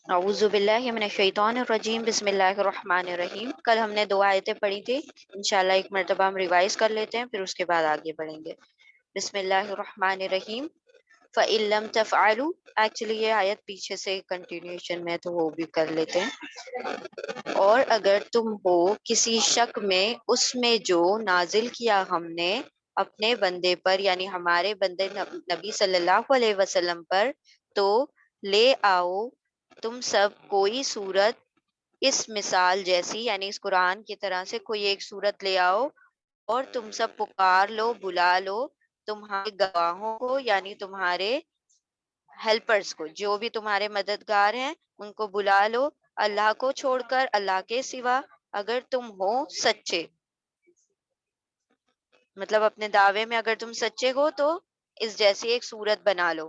اعوذ باللہ من الشیطان الرجیم، بسم اللہ الرحمن الرحیم۔ کل ہم نے 2 آیتیں پڑھی تھی، انشاءاللہ ایک مرتبہ ہم ریوائز کر لیتے ہیں، پھر اس کے بعد آگے بڑھیں گے۔ بسم اللہ الرحمن الرحیم۔ فَإِن لَمْ تَفْعَلُوا، ایکچولی یہ آیت پیچھے سے کنٹینیوشن میں، تو وہ بھی کر لیتے ہیں۔ اور اگر تم ہو کسی شک میں اس میں جو نازل کیا ہم نے اپنے بندے پر، یعنی ہمارے بندے نبی صلی اللہ علیہ وسلم پر، تو لے آؤ تم سب کوئی صورت اس مثال جیسی، یعنی اس قرآن کی طرح سے کوئی ایک صورت لے آؤ، اور تم سب پکار لو، بلا لو تمہارے گواہوں کو، یعنی تمہارے ہیلپرز کو، جو بھی تمہارے مددگار ہیں ان کو بلا لو، اللہ کو چھوڑ کر، اللہ کے سوا، اگر تم ہو سچے۔ مطلب اپنے دعوے میں اگر تم سچے ہو تو اس جیسی ایک صورت بنا لو۔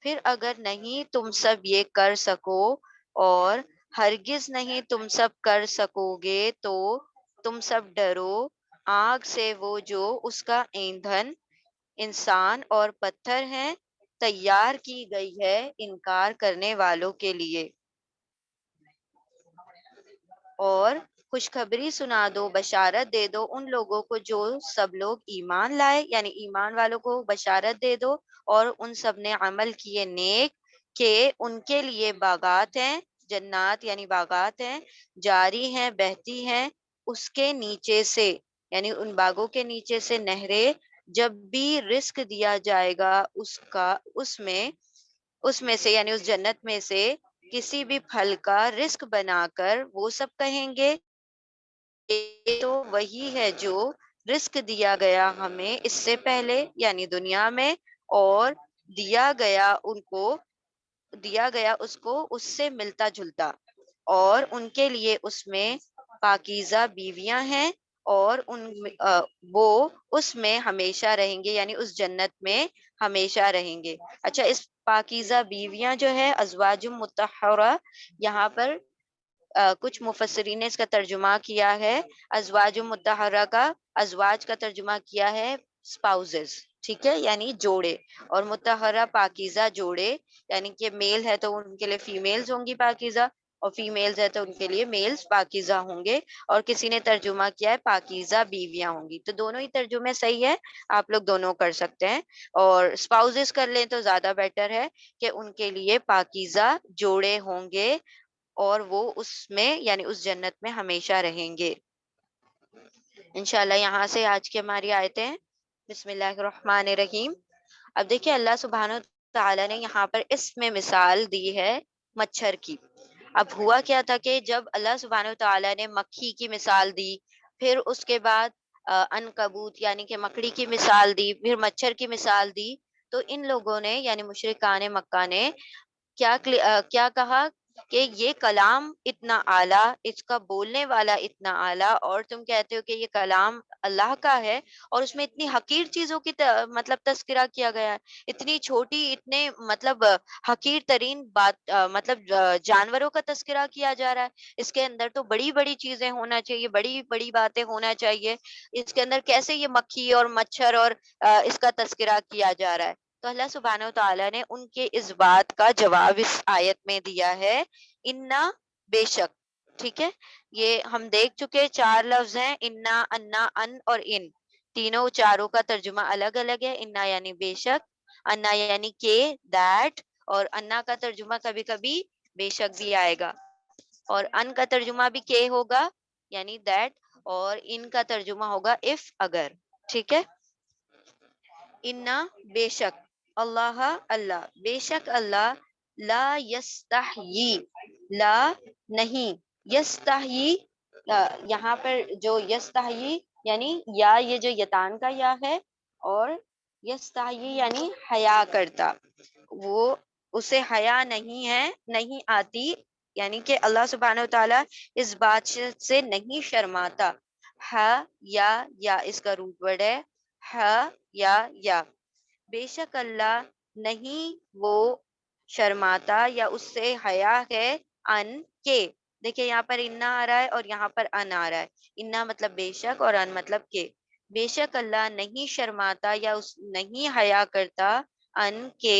پھر اگر نہیں تم سب یہ کر سکو، اور ہرگز نہیں تم سب کر سکو گے، تو تم سب ڈرو آگ سے، وہ جو اس کا ایندھن انسان اور پتھر ہیں، تیار کی گئی ہے انکار کرنے والوں کے لیے۔ اور خوشخبری سنا دو، بشارت دے دو ان لوگوں کو جو سب لوگ ایمان لائے، یعنی ایمان والوں کو بشارت دے دو، اور ان سب نے عمل کیے نیک، کہ ان کے لیے باغات ہیں، جنات یعنی باغات ہیں، جاری ہیں، بہتی ہیں اس کے نیچے سے، یعنی ان باغوں کے نیچے سے نہریں، جب بھی رزق دیا جائے گا اس میں سے، یعنی اس جنت میں سے کسی بھی پھل کا رزق بنا کر وہ سب کہیں گے، یہ تو وہی ہے جو رزق دیا گیا ہمیں اس سے پہلے، یعنی دنیا میں، اور دیا گیا اس کو اس سے ملتا جلتا، اور ان کے لیے اس میں پاکیزہ بیویاں ہیں، اور وہ اس میں ہمیشہ رہیں گے، یعنی اس جنت میں ہمیشہ رہیں گے۔ اچھا، اس پاکیزہ بیویاں جو ہے ازواج مطہرہ، یہاں پر کچھ مفسرین نے اس کا ترجمہ کیا ہے، ازواج مطہرہ کا ازواج کا ترجمہ کیا ہے اسپاؤزز، ٹھیک ہے، یعنی جوڑے، اور مطہرہ پاکیزہ جوڑے، یعنی کہ میل ہے تو ان کے لیے فیمیلز ہوں گی پاکیزہ، اور فیمیلز ہے تو ان کے لیے میلز پاکیزہ ہوں گے، اور کسی نے ترجمہ کیا ہے پاکیزہ بیویاں ہوں گی۔ تو دونوں ہی ترجمے صحیح ہے، آپ لوگ دونوں کر سکتے ہیں، اور اسپاؤزز کر لیں تو زیادہ بیٹر ہے کہ ان کے لیے پاکیزہ جوڑے ہوں گے، اور وہ اس میں، یعنی اس جنت میں ہمیشہ رہیں گے۔ انشاءاللہ یہاں سے آج کی ہماری آیتیں۔ بسم اللہ الرحمن الرحیم۔ اب دیکھیں اللہ سبحانہ تعالیٰ نے یہاں پر اس میں مثال دی ہے مچھر کی۔ اب ہوا کیا تھا کہ جب اللہ سبحانہ تعالیٰ نے مکھی کی مثال دی، پھر اس کے بعد عنکبوت یعنی کہ مکڑی کی مثال دی، پھر مچھر کی مثال دی، تو ان لوگوں نے یعنی مشرکان مکہ نے کیا کہا کہ یہ کلام اتنا اعلیٰ، اس کا بولنے والا اتنا اعلیٰ، اور تم کہتے ہو کہ یہ کلام اللہ کا ہے، اور اس میں اتنی حقیر چیزوں کی مطلب تذکرہ کیا گیا ہے، اتنی چھوٹی، اتنے مطلب حقیر ترین بات، مطلب جانوروں کا تذکرہ کیا جا رہا ہے، اس کے اندر تو بڑی بڑی چیزیں ہونا چاہیے، بڑی بڑی باتیں ہونا چاہیے، اس کے اندر کیسے یہ مکھی اور مچھر اور اس کا تذکرہ کیا جا رہا ہے؟ تو اللہ سبحانہ و تعالیٰ نے ان کے اس بات کا جواب اس آیت میں دیا ہے، انا، بے شک، ٹھیک ہے، یہ ہم دیکھ چکے 4 لفظ ہیں، انا، انا، ان اور ان، تینوں چاروں کا ترجمہ الگ الگ ہے۔ انا یعنی بے شک، انا یعنی کہ دیٹ، اور انا کا ترجمہ کبھی کبھی بے شک بھی آئے گا، اور ان کا ترجمہ بھی کہ ہوگا یعنی دیٹ، اور ان کا ترجمہ ہوگا اف، اگر، ٹھیک ہے۔ انا، بے شک، اللہ، اللہ، بے شک اللہ، لا یستحیی، لا نہیں، یستحیی، یہاں پر جو یستحیی یعنی یا، یہ جو یتان کا یا ہے، اور یستحیی یعنی حیا کرتا، وہ اسے حیا نہیں ہے، نہیں آتی، یعنی کہ اللہ سبحانہ و تعالیٰ اس بات سے نہیں شرماتا۔ یا اس کا روٹ ورڈ ہے یا، بے شک اللہ نہیں وہ شرماتا یا اس سے حیا ہے، ان کے، دیکھیں یہاں پر انا آ رہا ہے اور یہاں پر ان آ رہا ہے، انا مطلب بے شک اور ان مطلب کہ، بے شک اللہ نہیں شرماتا یا نہیں حیا کرتا، ان کے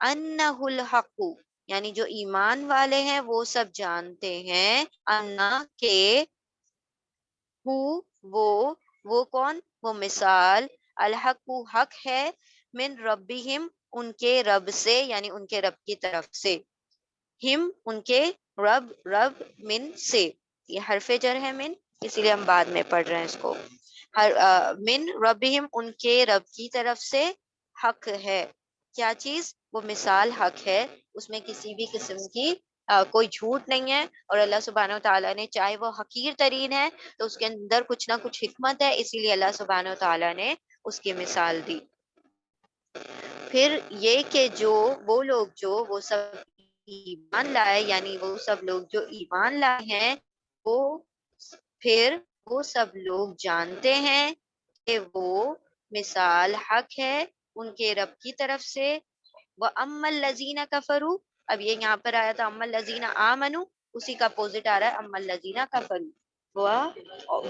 انہ الحق، یعنی جو ایمان والے ہیں وہ سب جانتے ہیں، انا کہ وہ کون، وہ مثال، الحق حق ہے، من ربہم ان کے رب سے، یعنی ان کے رب کی طرف سے، ہم ان کے رب من سے، یہ حرف جر ہے من، اسی لیے ہم بعد میں پڑھ رہے ہیں اس کو، من ربہم ان کے رب کی طرف سے، حق ہے، کیا چیز، وہ مثال حق ہے، اس میں کسی بھی قسم کی کوئی جھوٹ نہیں ہے، اور اللہ سبحانہ و تعالیٰ نے چاہے وہ حقیر ترین ہے تو اس کے اندر کچھ نہ کچھ حکمت ہے، اسی لیے اللہ سبحانہ و تعالیٰ نے اس کی مثال دی۔ پھر یہ کہ جو وہ لوگ جو وہ سب ایمان لائے، یعنی وہ سب لوگ جو ایمان لائے ہیں، وہ پھر وہ سب لوگ جانتے ہیں کہ وہ مثال حق ہے ان کے رب کی طرف سے، وَأَمَّا الَّذِينَ كَفَرُوا، اب یہ یہاں پر آیا تھا اَمَّا الَّذِينَ آمَنُوا، اسی کا اپوزٹ آ رہا ہے اَمَّا الَّذِينَ كَفَرُوا،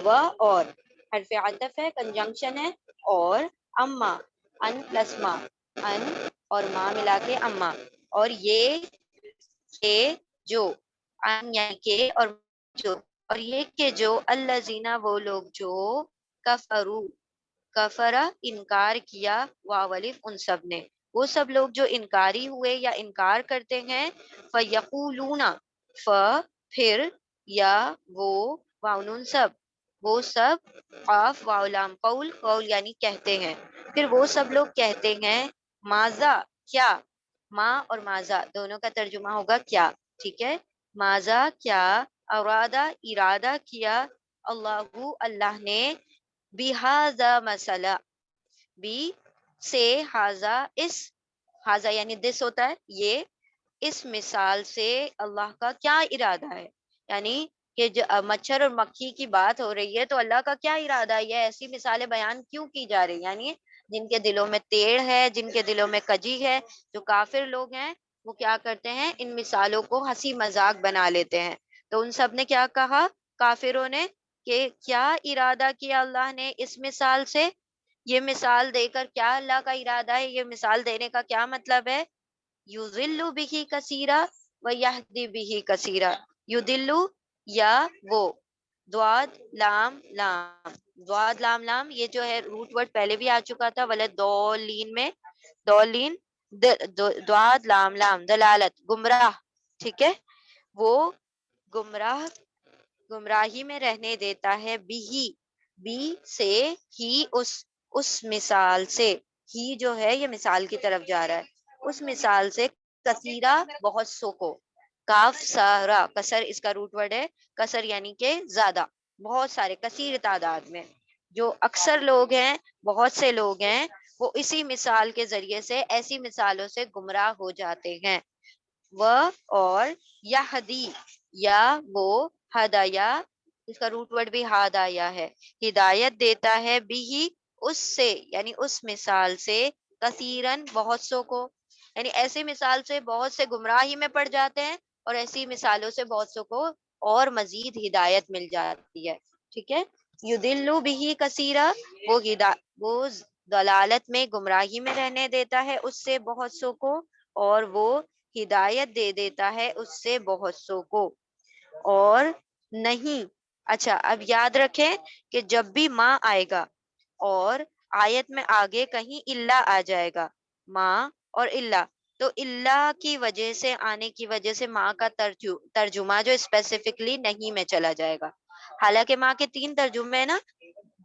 و اور حرف عطف ہے، کنجنکشن ہے، اور اما ان پلس ما، ان اور ما ملا کے اما، اور یہ کہ جو، ان یعنی کہ اور جو، اور یہ کہ جو الذین وہ لوگ جو کفروا، کفرا انکار کیا، واولف ان سب نے، وہ سب لوگ جو انکاری ہوئے یا انکار کرتے ہیں، فیقولون، ف پھر، یا وہ، واؤن سب، وہ سب، قاف واولام قول، قول یعنی کہتے ہیں، پھر وہ سب لوگ کہتے ہیں، ماذا کیا، ماں اور ماذا دونوں کا ترجمہ ہوگا کیا، ٹھیک ہے، ماذا کیا، ارادہ ارادہ کیا، اللہ نے، بہذا مسئلہ، بی سے، ہاذا اس، ہاذا یعنی دس ہوتا ہے یہ، اس مثال سے اللہ کا کیا ارادہ ہے، یعنی کہ مچھر اور مکھی کی بات ہو رہی ہے تو اللہ کا کیا ارادہ ہے، یہ ایسی مثالیں بیان کیوں کی جا رہی، یعنی جن کے دلوں میں تیڑ ہے، جن کے دلوں میں کجی ہے، جو کافر لوگ ہیں وہ کیا کرتے ہیں، ان مثالوں کو ہنسی مذاق بنا لیتے ہیں، تو ان سب نے کیا کہا کافروں نے، کہ کیا ارادہ کیا اللہ نے اس مثال سے، یہ مثال دے کر کیا اللہ کا ارادہ ہے، یہ مثال دینے کا کیا مطلب ہے، یضل بہ کثیرا و یہدی بہ کثیرا، یضل یا وہ، دواد لام لام، دواد لام لام یہ جو ہے روٹ ورڈ پہلے بھی آ چکا تھا، ولد دولین میں، دولین، دواد لام لام دلالت، گمراہ، ٹھیک ہے، وہ گمراہ، گمراہی میں رہنے دیتا ہے، بی سے، ہی اس مثال سے، ہی جو ہے یہ مثال کی طرف جا رہا ہے، اس مثال سے، کثیرہ بہت سو کو، کاف سارا کسر اس کا روٹ ورڈ ہے، کسر یعنی کہ زیادہ، بہت سارے، کثیر تعداد میں، جو اکثر لوگ ہیں، بہت سے لوگ ہیں، وہ اسی مثال کے ذریعے سے، ایسی مثالوں سے گمراہ ہو جاتے ہیں، وہ اور یہدی یا وہ، ہدایا اس کا روٹ ورڈ بھی ہدایا ہے، ہدایت دیتا ہے، بھی اس سے، یعنی اس مثال سے، کثیرن بہت سو کو، یعنی ایسی مثال سے بہت سے گمراہی میں پڑ جاتے ہیں، اور ایسی مثالوں سے بہت سو کو اور مزید ہدایت مل جاتی ہے، ٹھیک ہے، یدلو بھی کثیرہ، وہ ضلالت میں، گمراہی میں رہنے دیتا ہے اس سے بہت سو کو، اور وہ ہدایت دے دیتا ہے اس سے بہت سو کو، اور نہیں، اچھا اب یاد رکھیں کہ جب بھی ماں آئے گا اور آیت میں آگے کہیں اللہ آ جائے گا، ماں اور اللہ، تو اللہ کی وجہ سے، آنے کی وجہ سے ماں کا ترجمہ جو اسپیسیفکلی نہیں میں چلا جائے گا، حالانکہ ماں کے 3 ترجمے ہیں نا،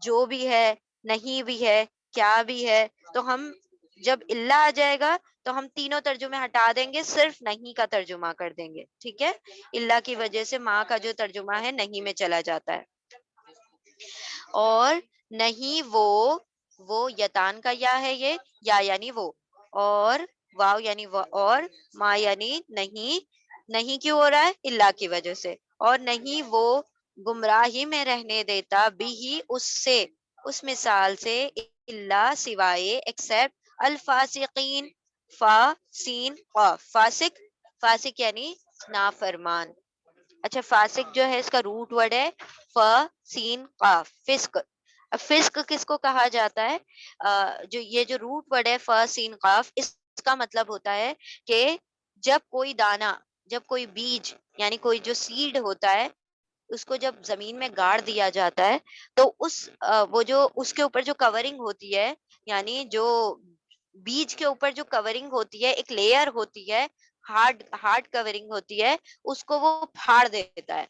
جو بھی ہے، نہیں بھی ہے، کیا بھی ہے، تو ہم جب اللہ آ جائے گا تو ہم تینوں ترجمے ہٹا دیں گے، صرف نہیں کا ترجمہ کر دیں گے، ٹھیک ہے، اللہ کی وجہ سے ماں کا جو ترجمہ ہے نہیں میں چلا جاتا ہے، اور نہیں وہ یتان کا یا ہے، یہ یا یعنی وہ، اور واو یعنی وہ، اور ما یعنی نہیں کیوں ہو رہا ہے، اللہ کی وجہ سے، اور نہیں وہ گمراہی میں رہنے دیتا، بھی اس سے، اس مثال سے، اللہ سوائے، ایکسپٹ الفاسقین، فا سین قاف، فاسق، فاسق یعنی نافرمان، اچھا فاسق جو ہے اس کا روٹ ورڈ ہے ف سین قاف، فسق، اب فسق کس کو کہا جاتا ہے، جو یہ جو روٹ ورڈ ہے ف سین قاف، اس اس کا مطلب ہوتا ہے کہ جب کوئی دانا، جب کوئی بیج یعنی کوئی جو سیڈ ہوتا ہے، اس کو جب زمین میں گاڑ دیا جاتا ہے تو وہ جو اس کے اوپر جو کورنگ ہوتی ہے، یعنی جو بیج کے اوپر جو کورنگ ہوتی ہے، ایک لیئر ہوتی ہے، ہارڈ ہارڈ کورنگ ہوتی ہے، اس کو وہ پھاڑ دیتا ہے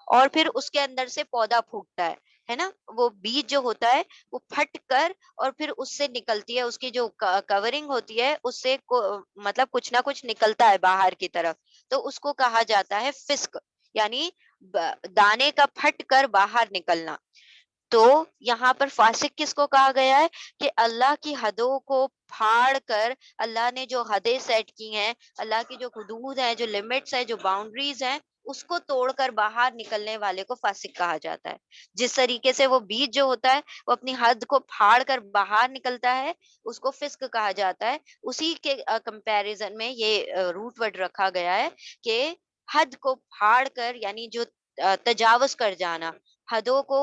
اور پھر اس کے اندر سے پودا پھوٹتا ہے نا؟ وہ بیج جو ہوتا ہے وہ پھٹ کر اور پھر اس سے نکلتی ہے، اس کی جو کورنگ ہوتی ہے اس سے مطلب کچھ نہ کچھ نکلتا ہے باہر کی طرف، تو اس کو کہا جاتا ہے فسک، یعنی دانے کا پھٹ کر باہر نکلنا۔ تو یہاں پر فاسق کس کو کہا گیا ہے؟ کہ اللہ کی حدوں کو پھاڑ کر، اللہ نے جو حدیں سیٹ کی ہیں، اللہ کی جو حدود ہیں، جو لمٹس ہیں، جو باؤنڈریز ہیں، اس کو توڑ کر باہر نکلنے والے کو فاسق کہا جاتا ہے۔ جس طریقے سے وہ بیج جو ہوتا ہے وہ اپنی حد کو پھاڑ کر باہر نکلتا ہے، اس کو فسق کہا جاتا ہے۔ اسی کے کمپیریزن میں یہ روٹ ورڈ رکھا گیا ہے کہ حد کو پھاڑ کر، یعنی جو تجاوز کر جانا، حدوں کو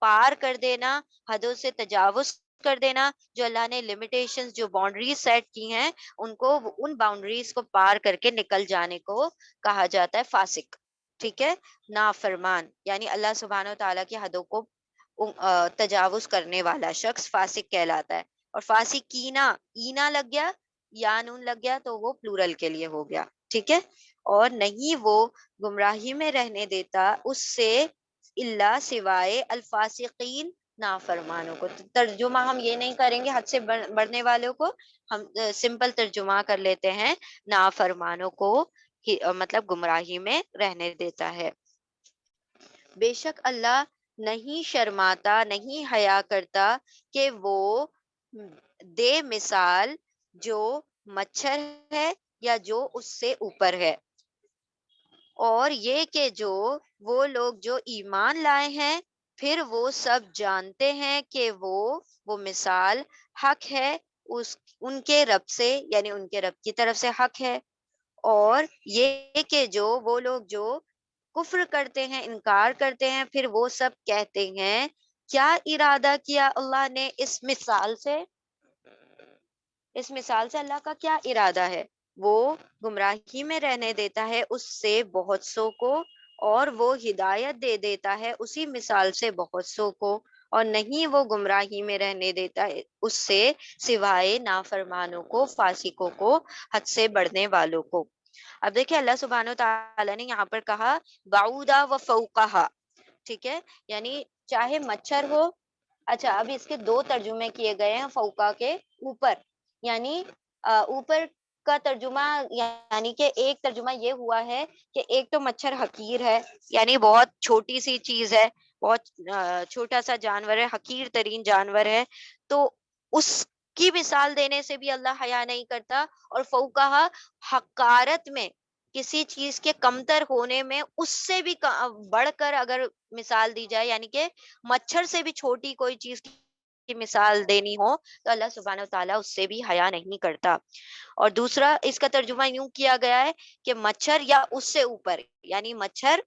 پار کر دینا، حدوں سے تجاوز کر دینا، جو اللہ نے لمیٹیشنز، جو باؤنڈریز سیٹ کی ہیں، ان کو، ان باؤنڈریز کو پار کر کے نکل جانے کو کہا جاتا ہے فاسق۔ ٹھیک ہے؟ نافرمان یعنی اللہ سبحانہ و تعالیٰ کی حدوں کو تجاوز کرنے والا شخص فاسق کہلاتا ہے۔ اور فاسق کینا، اینا لگ گیا یا نون لگ گیا تو وہ پلورل کے لیے ہو گیا۔ ٹھیک ہے؟ اور نہیں وہ گمراہی میں رہنے دیتا اس سے اللہ سوائے الفاسقین، نافرمانوں کو۔ تو ترجمہ ہم یہ نہیں کریں گے حد سے بڑھنے والوں کو، ہم سمپل ترجمہ کر لیتے ہیں نافرمانوں کو مطلب گمراہی میں رہنے دیتا ہے۔ بے شک اللہ نہیں شرماتا، نہیں حیا کرتا کہ وہ دے مثال جو مچھر ہے یا جو اس سے اوپر ہے، اور یہ کہ جو وہ لوگ جو ایمان لائے ہیں پھر وہ سب جانتے ہیں کہ وہ مثال حق ہے ان کے رب سے، یعنی ان کے رب کی طرف سے حق ہے۔ اور یہ کہ جو وہ لوگ جو کفر کرتے ہیں، انکار کرتے ہیں، پھر وہ سب کہتے ہیں کیا ارادہ کیا اللہ نے اس مثال سے، اس مثال سے اللہ کا کیا ارادہ ہے؟ وہ گمراہی میں رہنے دیتا ہے اس سے بہت سو کو، اور وہ ہدایت دے دیتا ہے اسی مثال سے بہت سو کو، اور نہیں وہ گمراہی میں رہنے دیتا ہے اس سے سوائے نافرمانوں کو، فاسقوں کو، حد سے بڑھنے والوں کو۔ اب دیکھیں اللہ سبحانہ و تعالیٰ نے یہاں پر کہا بعودا و فوقہا، ٹھیک ہے؟ یعنی چاہے مچھر ہو، اچھا ابھی اس کے دو ترجمے کیے گئے ہیں، فوقا کے اوپر، یعنی اوپر کا ترجمہ، یعنی کہ ایک ترجمہ یہ ہوا ہے کہ ایک تو مچھر حقیر ہے، یعنی بہت چھوٹی سی چیز ہے، بہت چھوٹا سا جانور ہے، حقیر ترین جانور ہے، تو اس کی مثال دینے سے بھی اللہ حیا نہیں کرتا، اور فوقہا حقارت میں، کسی چیز کے کمتر ہونے میں اس سے بھی بڑھ کر اگر مثال دی جائے، یعنی کہ مچھر سے بھی چھوٹی کوئی چیز کی مثال دینی ہو تو اللہ سبحانہ و تعالیٰ اس سے بھی حیا نہیں کرتا۔ اور دوسرا اس کا ترجمہ یوں کیا گیا ہے کہ مچھر یا اس سے اوپر، یعنی مچھر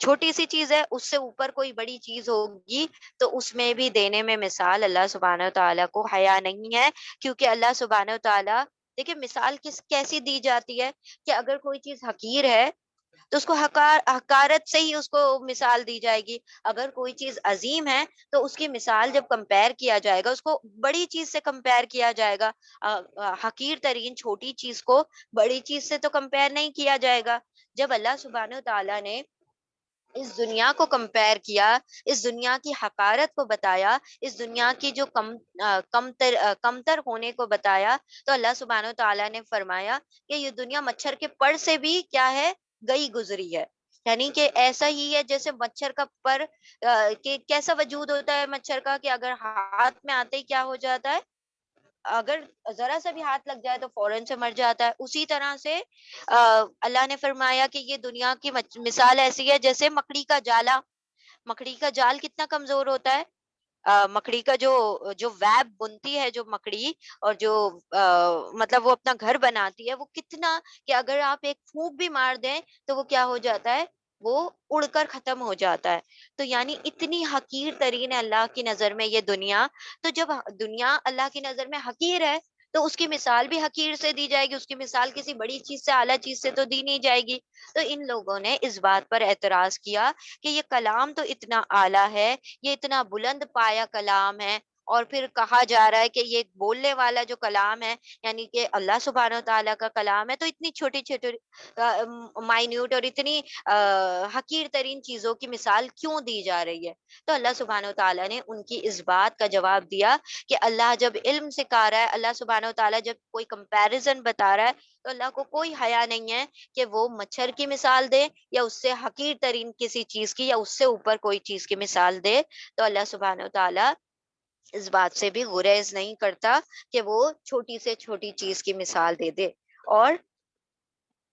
چھوٹی سی چیز ہے، اس سے اوپر کوئی بڑی چیز ہوگی تو اس میں بھی دینے میں مثال اللہ سبحانہ و تعالیٰ کو حیا نہیں ہے، کیونکہ اللہ سبحانہ و تعالیٰ، دیکھیں مثال کیسی دی جاتی ہے کہ اگر کوئی چیز حقیر ہے تو اس کو حقارت سے ہی اس کو مثال دی جائے گی، اگر کوئی چیز عظیم ہے تو اس کی مثال جب کمپیئر کیا جائے گا، اس کو بڑی چیز سے کمپیئر کیا جائے گا، حقیر ترین چھوٹی چیز کو بڑی چیز سے تو کمپیئر نہیں کیا جائے گا۔ جب اللہ سبحانہ و تعالیٰ نے اس دنیا کو کمپیئر کیا، اس دنیا کی حقارت کو بتایا، اس دنیا کی جو کمتر ہونے کو بتایا، تو اللہ سبحانہ و تعالیٰ نے فرمایا کہ یہ دنیا مچھر کے پر سے بھی کیا ہے، گئی گزری ہے، یعنی کہ ایسا ہی ہے جیسے مچھر کا پر کہ کیسا وجود ہوتا ہے مچھر کا، کہ اگر ہاتھ میں آتے ہی کیا ہو جاتا ہے، اگر ذرا سا بھی ہاتھ لگ جائے تو فوراً سے مر جاتا ہے، اسی طرح سے اللہ نے فرمایا کہ یہ دنیا کی مثال ایسی ہے جیسے مکڑی کا جالا، مکڑی کا جال کتنا کمزور ہوتا ہے، مکڑی کا جو جو ویب بنتی ہے جو مکڑی، اور جو مطلب وہ اپنا گھر بناتی ہے، وہ کتنا کہ اگر آپ ایک پھونک بھی مار دیں تو وہ کیا ہو جاتا ہے، وہ اڑ کر ختم ہو جاتا ہے۔ تو یعنی اتنی حقیر ترین ہے اللہ کی نظر میں یہ دنیا، تو جب دنیا اللہ کی نظر میں حقیر ہے تو اس کی مثال بھی حقیر سے دی جائے گی، اس کی مثال کسی بڑی چیز سے، اعلیٰ چیز سے تو دی نہیں جائے گی۔ تو ان لوگوں نے اس بات پر اعتراض کیا کہ یہ کلام تو اتنا اعلیٰ ہے، یہ اتنا بلند پایا کلام ہے، اور پھر کہا جا رہا ہے کہ یہ بولنے والا جو کلام ہے، یعنی کہ اللہ سبحانہ و تعالیٰ کا کلام ہے، تو اتنی چھوٹی چھوٹی مائنیوٹ اور اتنی حقیر ترین چیزوں کی مثال کیوں دی جا رہی ہے؟ تو اللہ سبحانہ و تعالیٰ نے ان کی اس بات کا جواب دیا کہ اللہ جب علم سکھا رہا ہے، اللہ سبحانہ و تعالیٰ جب کوئی کمپیریزن بتا رہا ہے، تو اللہ کو کوئی حیا نہیں ہے کہ وہ مچھر کی مثال دے یا اس سے حقیر ترین کسی چیز کی یا اس سے اوپر کوئی چیز کی مثال دے۔ تو اللہ سبحانہ و تعالیٰ اس بات سے بھی گریز نہیں کرتا کہ وہ چھوٹی سے چھوٹی چیز کی مثال دے دے۔ اور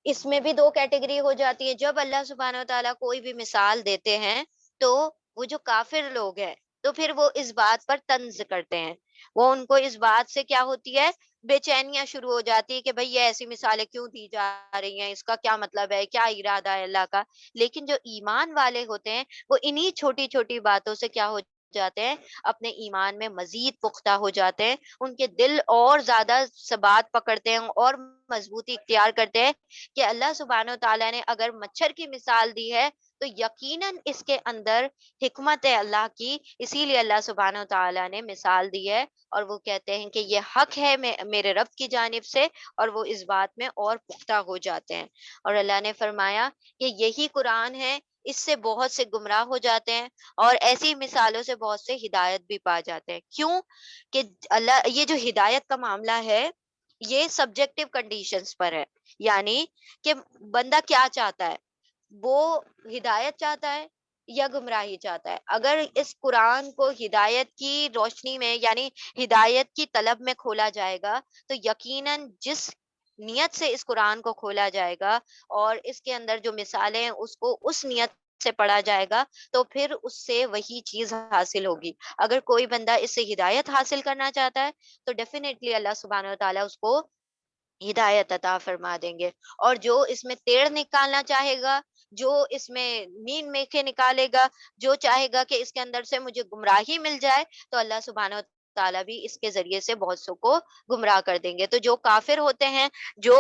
اس میں بھی دو کیٹیگری ہو جاتی ہے، جب اللہ سبحانہ و تعالیٰ کوئی بھی مثال دیتے ہیں تو وہ جو کافر لوگ ہیں تو پھر وہ اس بات پر طنز کرتے ہیں، وہ ان کو اس بات سے کیا ہوتی ہے، بے چینیاں شروع ہو جاتی ہے کہ بھئی یہ ایسی مثالیں کیوں دی جا رہی ہیں، اس کا کیا مطلب ہے، کیا ارادہ ہے اللہ کا۔ لیکن جو ایمان والے ہوتے ہیں وہ انہی چھوٹی چھوٹی باتوں سے کیا ہو جاتے ہیں، اپنے ایمان میں مزید پختہ ہو جاتے ہیں، ان کے دل اور زیادہ ثبات پکڑتے ہیں اور مضبوطی اختیار کرتے ہیں کہ اللہ سبحانہ و تعالیٰ نے اگر مچھر کی مثال دی ہے تو یقیناً اس کے اندر حکمت ہے اللہ کی، اسی لیے اللہ سبحانہ و تعالیٰ نے مثال دی ہے، اور وہ کہتے ہیں کہ یہ حق ہے میرے رب کی جانب سے، اور وہ اس بات میں اور پختہ ہو جاتے ہیں۔ اور اللہ نے فرمایا کہ یہی قرآن ہے، اس سے بہت سے گمراہ ہو جاتے ہیں، اور ایسی مثالوں سے بہت سے ہدایت بھی پا جاتے ہیں۔ کیوں کہ اللہ، یہ جو ہدایت کا معاملہ ہے یہ سبجیکٹو کنڈیشنز پر ہے، یعنی کہ بندہ کیا چاہتا ہے، وہ ہدایت چاہتا ہے یا گمراہی چاہتا ہے۔ اگر اس قرآن کو ہدایت کی روشنی میں، یعنی ہدایت کی طلب میں کھولا جائے گا، تو یقیناً جس نیت سے اس قرآن کو کھولا جائے گا اور اس کے اندر جو مثالیں ہیں اس کو اس نیت سے پڑھا جائے گا تو پھر اس سے وہی چیز حاصل ہوگی۔ اگر کوئی بندہ اس سے ہدایت حاصل کرنا چاہتا ہے تو ڈیفینیٹلی اللہ سبحانہ و تعالیٰ اس کو ہدایت عطا فرما دیں گے، اور جو اس میں تیڑ نکالنا چاہے گا، جو اس میں مین میخے نکالے گا، جو چاہے گا کہ اس کے اندر سے مجھے گمراہی مل جائے، تو اللہ سبحانہ و تعالیٰ بھی اس کے ذریعے سے بہت سو کو گمراہ کر دیں گے۔ تو جو کافر ہوتے ہیں، جو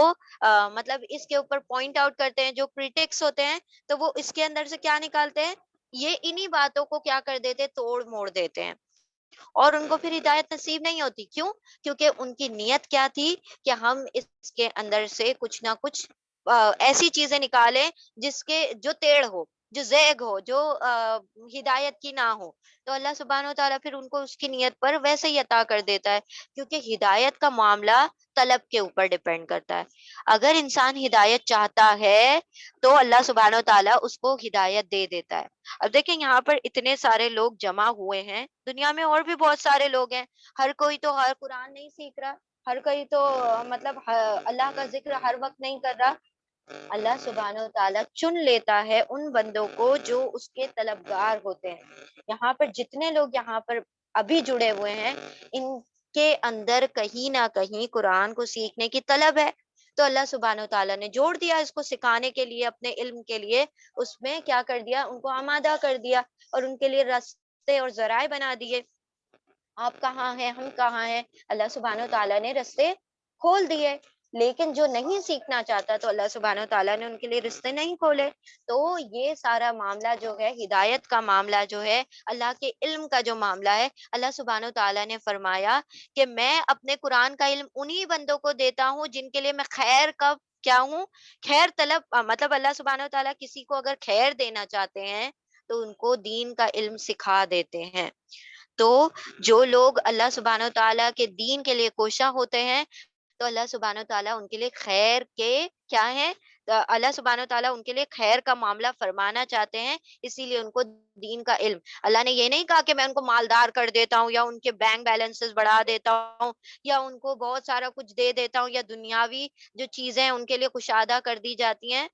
مطلب اس کے اوپر پوائنٹ آؤٹ کرتے ہیں، جو کریٹکس ہوتے ہیں، تو وہ اس کے اندر سے کیا نکالتے ہیں، یہ انہی باتوں کو کیا کر دیتے، توڑ موڑ دیتے ہیں، اور ان کو پھر ہدایت نصیب نہیں ہوتی۔ کیوں؟ کیونکہ ان کی نیت کیا تھی کہ ہم اس کے اندر سے کچھ نہ کچھ ایسی چیزیں نکالیں جس کے جو ٹیڑھ ہو، جو زیغ ہو، جو ہدایت کی نہ ہو، تو اللہ سبحانہ و تعالیٰ پھر ان کو اس کی نیت پر ویسے ہی عطا کر دیتا ہے، کیونکہ ہدایت کا معاملہ طلب کے اوپر ڈیپینڈ کرتا ہے۔ اگر انسان ہدایت چاہتا ہے تو اللہ سبحانہ و تعالیٰ اس کو ہدایت دے دیتا ہے۔ اب دیکھیں یہاں پر اتنے سارے لوگ جمع ہوئے ہیں، دنیا میں اور بھی بہت سارے لوگ ہیں، ہر کوئی تو ہر قرآن نہیں سیکھ رہا، ہر کوئی تو مطلب اللہ کا ذکر ہر وقت نہیں کر رہا۔ اللہ سبحانہ و تعالیٰ چن لیتا ہے ان بندوں کو جو اس کے طلبگار ہوتے ہیں۔ یہاں پر جتنے لوگ یہاں پر ابھی جڑے ہوئے ہیں، ان کے اندر کہیں نہ کہیں قرآن کو سیکھنے کی طلب ہے، تو اللہ سبحانہ و تعالیٰ نے جوڑ دیا اس کو سکھانے کے لیے، اپنے علم کے لیے، اس میں کیا کر دیا، ان کو آمادہ کر دیا، اور ان کے لیے راستے اور ذرائع بنا دیے۔ آپ کہاں ہیں، ہم کہاں ہیں، اللہ سبحانہ و تعالیٰ نے رستے کھول دیے، لیکن جو نہیں سیکھنا چاہتا تو اللہ سبحانہ و تعالیٰ نے ان کے لیے رستے نہیں کھولے۔ تو یہ سارا معاملہ جو ہے، ہدایت کا معاملہ جو ہے، اللہ کے علم کا جو معاملہ ہے، اللہ سبحانہ و تعالیٰ نے فرمایا کہ میں اپنے قرآن کا علم انہی بندوں کو دیتا ہوں جن کے لیے میں خیر کا کیا ہوں، خیر طلب، مطلب اللہ سبحانہ و تعالیٰ کسی کو اگر خیر دینا چاہتے ہیں تو ان کو دین کا علم سکھا دیتے ہیں۔ تو جو لوگ اللہ سبحانہ و تعالیٰ کے دین کے لیے کوشاں ہوتے ہیں تو اللہ سبحانہ و تعالیٰ ان کے لیے خیر کے کیا ہے، اللہ سبحانہ و تعالیٰ ان کے لیے خیر کا معاملہ فرمانا چاہتے ہیں، اسی لیے ان کو دین کا علم، اللہ نے یہ نہیں کہا کہ میں ان کو مالدار کر دیتا ہوں یا ان کے بینک بیلنسز بڑھا دیتا ہوں یا ان کو بہت سارا کچھ دے دیتا ہوں یا دنیاوی جو چیزیں ہیں ان کے لیے کشادہ کر دی جاتی ہیں۔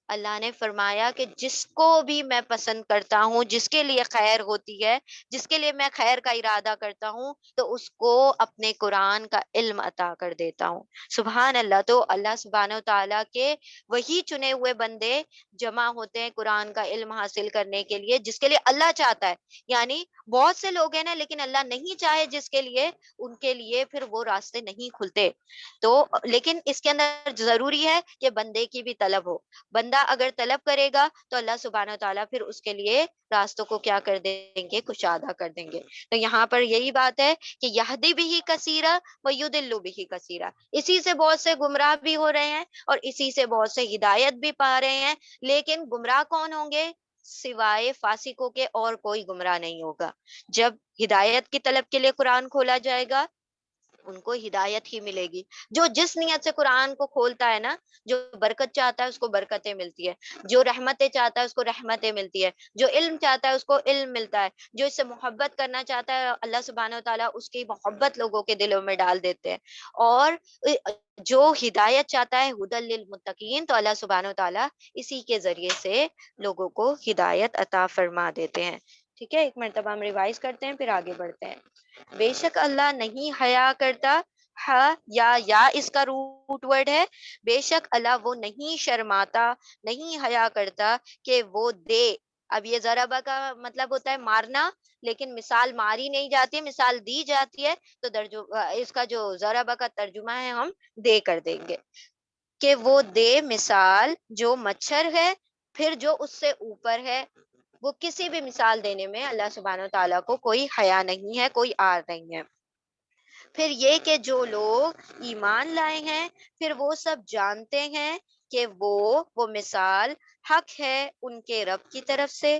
اللہ نے فرمایا کہ جس کو بھی میں پسند کرتا ہوں، جس کے لیے خیر ہوتی ہے، جس کے لیے میں خیر کا ارادہ کرتا ہوں، تو اس کو اپنے قرآن کا علم عطا کر دیتا ہوں۔ سبحان اللہ! تو اللہ سبحانہ و تعالیٰ کے وہی چنے ہوئے بندے جمع ہوتے ہیں قرآن کا علم حاصل کرنے کے لیے، جس کے لیے اللہ چاہتا ہے۔ یعنی بہت سے لوگ ہیں نا، لیکن اللہ نہیں چاہے جس کے لیے، ان کے لیے پھر وہ راستے نہیں کھلتے۔ تو لیکن اس کے اندر ضروری ہے کہ بندے کی بھی طلب ہو۔ بندہ اگر طلب کرے گا تو اللہ سبحانہ و تعالیٰ پھر اس کے لیے راستوں کو کیا کر دیں گے، کشادہ کر دیں گے۔ تو یہاں پر یہی بات ہے کہ یہدی بھی کثیرہ و یضل بھی کثیرہ، اسی سے بہت سے گمراہ بھی ہو رہے ہیں اور اسی سے بہت سے ہدایت بھی پا رہے ہیں، لیکن گمراہ کون ہوں گے؟ سوائے فاسقوں کے اور کوئی گمراہ نہیں ہوگا۔ جب ہدایت کی طلب کے لیے قرآن کھولا جائے گا، ان کو ہدایت ہی ملے گی۔ جو جس نیت سے قرآن کو کھولتا ہے نا، جو برکت چاہتا ہے اس کو برکتیں ملتی ہے، جو رحمتیں چاہتا ہے اس کو رحمتیں ملتی ہے، جو علم چاہتا ہے اس کو علم ملتا ہے، جو اس سے محبت کرنا چاہتا ہے اللہ سبحانہ و تعالیٰ اس کی محبت لوگوں کے دلوں میں ڈال دیتے ہیں، اور جو ہدایت چاہتا ہے ہدی للمتقین، تو اللہ سبحانہ و تعالیٰ اسی کے ذریعے سے لوگوں کو ہدایت عطا فرما دیتے ہیں۔ ٹھیک ہے، ایک مرتبہ ہم ریوائز کرتے ہیں پھر آگے بڑھتے ہیں۔ بے شک اللہ نہیں حیا کرتا، یا اس کا روٹ ورڈ ہے، بے شک اللہ وہ نہیں شرماتا، نہیں حیا کرتا کہ وہ دے۔ اب یہ ضربہ کا مطلب ہوتا ہے مارنا، لیکن مثال ماری نہیں جاتی ہے، مثال دی جاتی ہے، تو اس کا جو ضربہ کا ترجمہ ہے ہم دے کر دیں گے کہ وہ دے مثال جو مچھر ہے، پھر جو اس سے اوپر ہے۔ وہ کسی بھی مثال دینے میں اللہ سبحانہ و تعالیٰ کو کوئی حیا نہیں ہے، کوئی آر نہیں ہے۔ پھر یہ کہ جو لوگ ایمان لائے ہیں، پھر وہ سب جانتے ہیں کہ وہ مثال حق ہے ان کے رب کی طرف سے،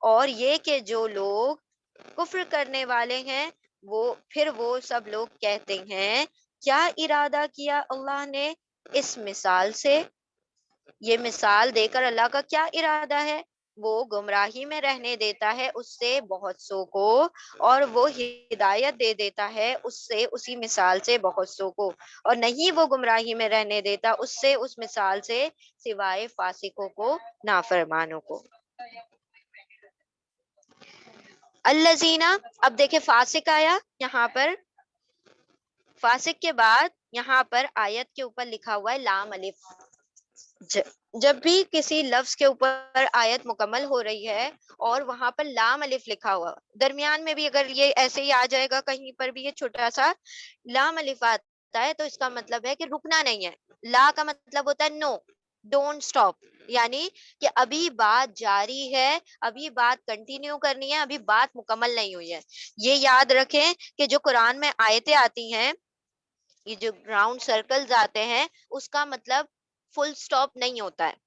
اور یہ کہ جو لوگ کفر کرنے والے ہیں، وہ سب لوگ کہتے ہیں کیا ارادہ کیا اللہ نے اس مثال سے، یہ مثال دے کر اللہ کا کیا ارادہ ہے؟ وہ گمراہی میں رہنے دیتا ہے اس سے بہت سو کو، اور وہ ہدایت دے دیتا ہے اس سے، اسی مثال سے بہت سو کو، اور نہیں وہ گمراہی میں رہنے دیتا اس سے، اس مثال سے، سوائے فاسقوں کو، نافرمانوں کو۔ الذین، اب دیکھیں فاسق آیا یہاں پر، فاسق کے بعد یہاں پر آیت کے اوپر لکھا ہوا ہے لام الف۔ جب بھی کسی لفظ کے اوپر آیت مکمل ہو رہی ہے اور وہاں پر لام الف لکھا ہوا، درمیان میں بھی اگر یہ ایسے ہی آ جائے گا کہیں پر بھی، یہ چھوٹا سا لام الف آتا ہے، تو اس کا مطلب ہے کہ رکنا نہیں ہے۔ لا کا مطلب ہوتا ہے نو، ڈونٹ سٹاپ، یعنی کہ ابھی بات جاری ہے، ابھی بات کنٹینیو کرنی ہے، ابھی بات مکمل نہیں ہوئی ہے۔ یہ یاد رکھیں کہ جو قرآن میں آیتیں آتی ہیں، یہ جو راؤنڈ سرکلز آتے ہیں، اس کا مطلب فل سٹاپ نہیں ہوتا ہے۔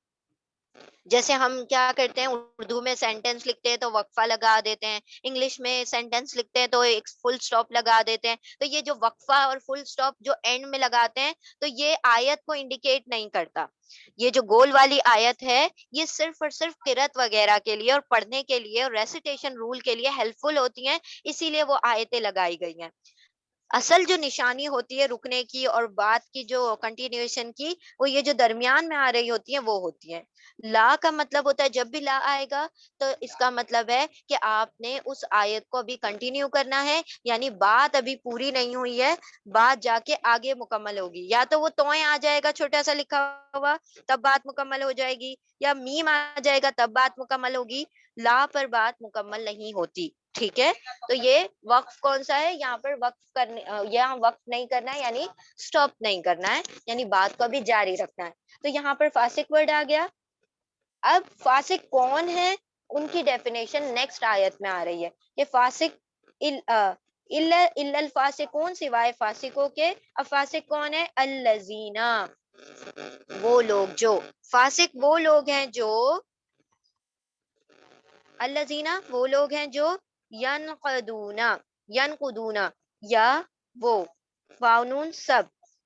جیسے ہم کیا کرتے ہیں، اردو میں سینٹینس لکھتے ہیں تو وقفہ لگا دیتے ہیں، انگلش میں سینٹینس لکھتے ہیں تو ایک فل سٹاپ لگا دیتے ہیں، تو یہ جو وقفہ اور فل سٹاپ جو اینڈ میں لگاتے ہیں، تو یہ آیت کو انڈیکیٹ نہیں کرتا۔ یہ جو گول والی آیت ہے، یہ صرف اور صرف قرأت وغیرہ کے لیے اور پڑھنے کے لیے اور ریسیٹیشن رول کے لیے ہیلپ فل ہوتی ہیں، اسی لیے وہ آیتیں لگائی گئی ہیں۔ اصل جو نشانی ہوتی ہے رکنے کی اور بات کی جو کنٹینیوشن کی، وہ یہ جو درمیان میں آ رہی ہوتی ہیں وہ ہوتی ہیں۔ لا کا مطلب ہوتا ہے جب بھی لا آئے گا تو اس کا مطلب ہے کہ آپ نے اس آیت کو ابھی کنٹینیو کرنا ہے، یعنی بات ابھی پوری نہیں ہوئی ہے، بات جا کے آگے مکمل ہوگی۔ یا تو وہ توئیں آ جائے گا چھوٹا سا لکھا ہوا، تب بات مکمل ہو جائے گی، یا میم آ جائے گا تب بات مکمل ہوگی۔ لا پر بات مکمل نہیں ہوتی۔ ٹھیک ہے، تو یہ وقف کون سا ہے، یہاں پر وقف کرنے، یہاں وقف نہیں کرنا ہے، یعنی سٹاپ نہیں کرنا ہے، یعنی بات کو بھی جاری رکھنا ہے۔ تو یہاں پر فاسق ورڈ آ گیا۔ اب فاسق کون ہے، ان کی ڈیفینیشن نیکسٹ آیت میں آ رہی ہے کہ فاسق الا الفاسقون، سوائے فاسقوں کے۔ اب فاسق کون ہے؟ الذین، وہ لوگ جو، فاسق وہ لوگ ہیں جو، الذین وہ لوگ ہیں جو ینقدون، ینقدون، یا وہ واؤنون سب،